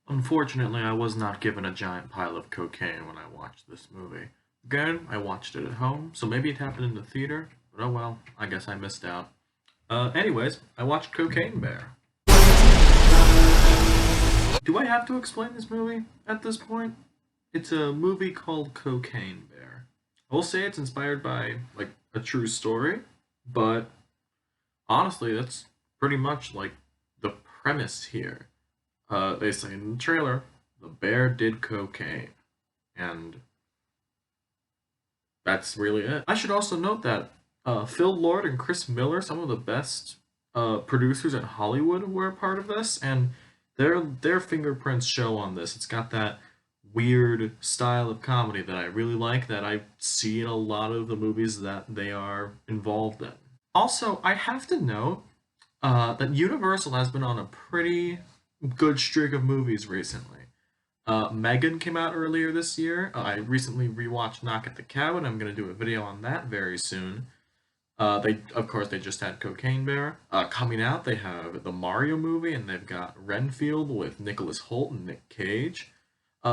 Unfortunately, I was not given a giant pile of cocaine when I watched this movie. Again, I watched it at home, so maybe it happened in the theater, but oh well, I guess I missed out. Anyways, I watched Cocaine Bear. Do I have to explain this movie at this point? It's a movie called Cocaine Bear. I will say it's inspired by, like, a true story, but honestly, that's pretty much, like, the premise here. They say in the trailer, the bear did cocaine, and that's really it. I should also note that Phil Lord and Chris Miller, some of the best producers in Hollywood, were a part of this, and their fingerprints show on this. It's got that weird style of comedy that I really like, that I see in a lot of the movies that they are involved in. Also, I have to note that Universal has been on a pretty good streak of movies recently. Megan came out earlier this year. I recently rewatched Knock at the Cabin. I'm gonna do a video on that very soon. Of course, they just had Cocaine Bear. Coming out, they have the Mario movie, and they've got Renfield with Nicholas Hoult and Nick Cage.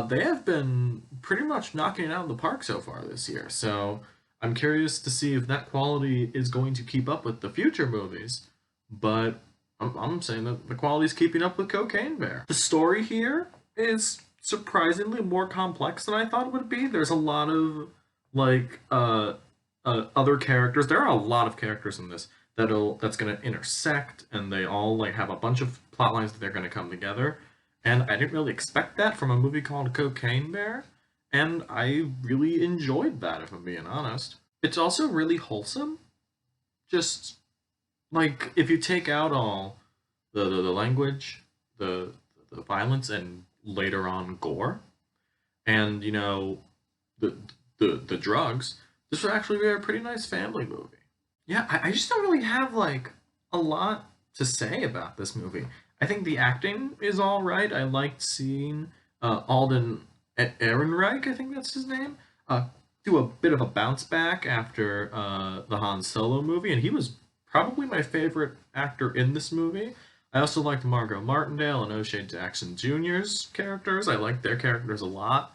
They have been pretty much knocking it out of the park so far this year. So I'm curious to see if that quality is going to keep up with the future movies. But I'm saying that the quality is keeping up with Cocaine Bear. The story here is surprisingly more complex than I thought it would be. There's a lot of like other characters. There are a lot of characters in this that's gonna intersect, and they all like have a bunch of plot lines that they're gonna come together. And I didn't really expect that from a movie called Cocaine Bear, and I really enjoyed that, if I'm being honest. It's also really wholesome. Just like if you take out all the language, the the violence, and later on gore, and the the drugs, this would actually be a pretty nice family movie. Yeah, I just don't really have like a lot to say about this movie. I think the acting is all right. I liked seeing Alden Ehrenreich, I think that's his name, do a bit of a bounce back after the Han Solo movie, and he was probably my favorite actor in this movie. I also liked Margo Martindale and O'Shea Jackson Jr.'s characters. I liked their characters a lot.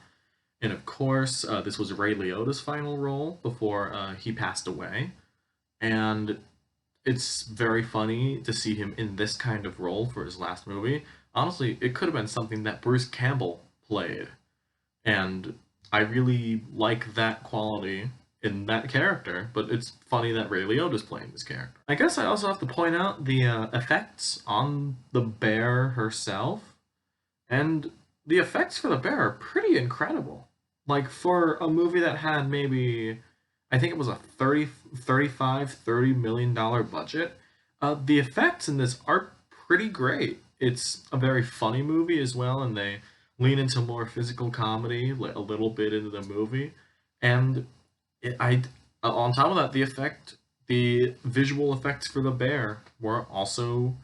And of course, this was Ray Liotta's final role before he passed away. And it's very funny to see him in this kind of role for his last movie. Honestly, it could have been something that Bruce Campbell played. And I really like that quality in that character, but it's funny that Ray Liotta's playing this character. I guess I also have to point out the effects on the bear herself, and the effects for the bear are pretty incredible. Like for a movie that had maybe, I think it was a 30 million dollar budget, the effects in this are pretty great. It's a very funny movie as well, and they lean into more physical comedy a little bit into the movie. And I on top of that, the visual effects for the bear were also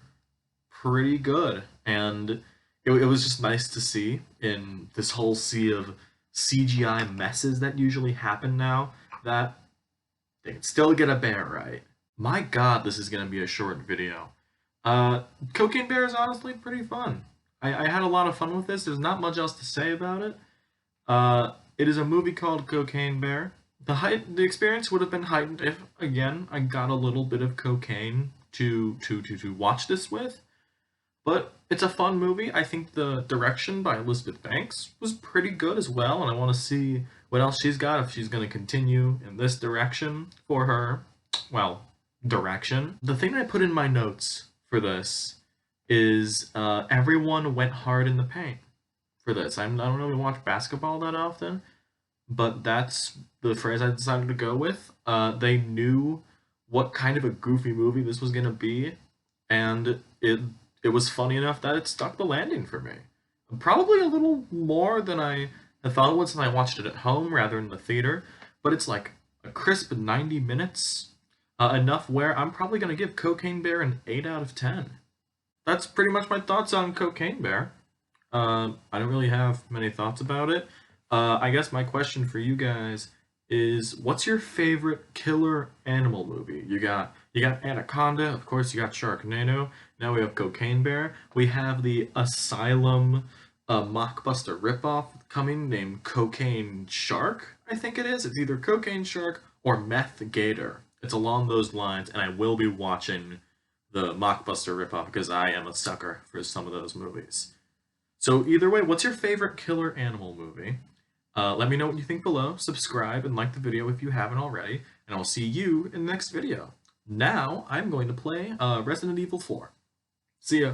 pretty good, and it was just nice to see in this whole sea of CGI messes that usually happen now, that they can still get a bear right. My God, this is gonna be a short video. Cocaine Bear is honestly pretty fun. I had a lot of fun with this. There's not much else to say about it. It is a movie called Cocaine Bear. The experience would have been heightened if, again, I got a little bit of cocaine to watch this with. But it's a fun movie. I think the direction by Elizabeth Banks was pretty good as well, and I want to see what else she's got, if she's going to continue in this direction for her, well, direction. The thing I put in my notes for this is everyone went hard in the paint for this. I don't really watch basketball that often, but that's the phrase I decided to go with. They knew what kind of a goofy movie this was gonna be, and it was funny enough that it stuck the landing for me. Probably a little more than I had thought it would, since I watched it at home rather than the theater. But it's like a crisp 90 minutes, enough where I'm probably gonna give Cocaine Bear an 8 out of 10. That's pretty much my thoughts on Cocaine Bear. I don't really have many thoughts about it. I guess my question for you guys is, what's your favorite killer animal movie? You got Anaconda, of course. You got Sharknado. Now we have Cocaine Bear. We have the Asylum a Mockbuster ripoff coming named Cocaine Shark, I think it is. It's either Cocaine Shark or Meth Gator. It's along those lines, and I will be watching the Mockbuster ripoff because I am a sucker for some of those movies. So either way, what's your favorite killer animal movie? Let me know what you think below, subscribe, and like the video if you haven't already, and I'll see you in the next video. Now, I'm going to play Resident Evil 4. See ya!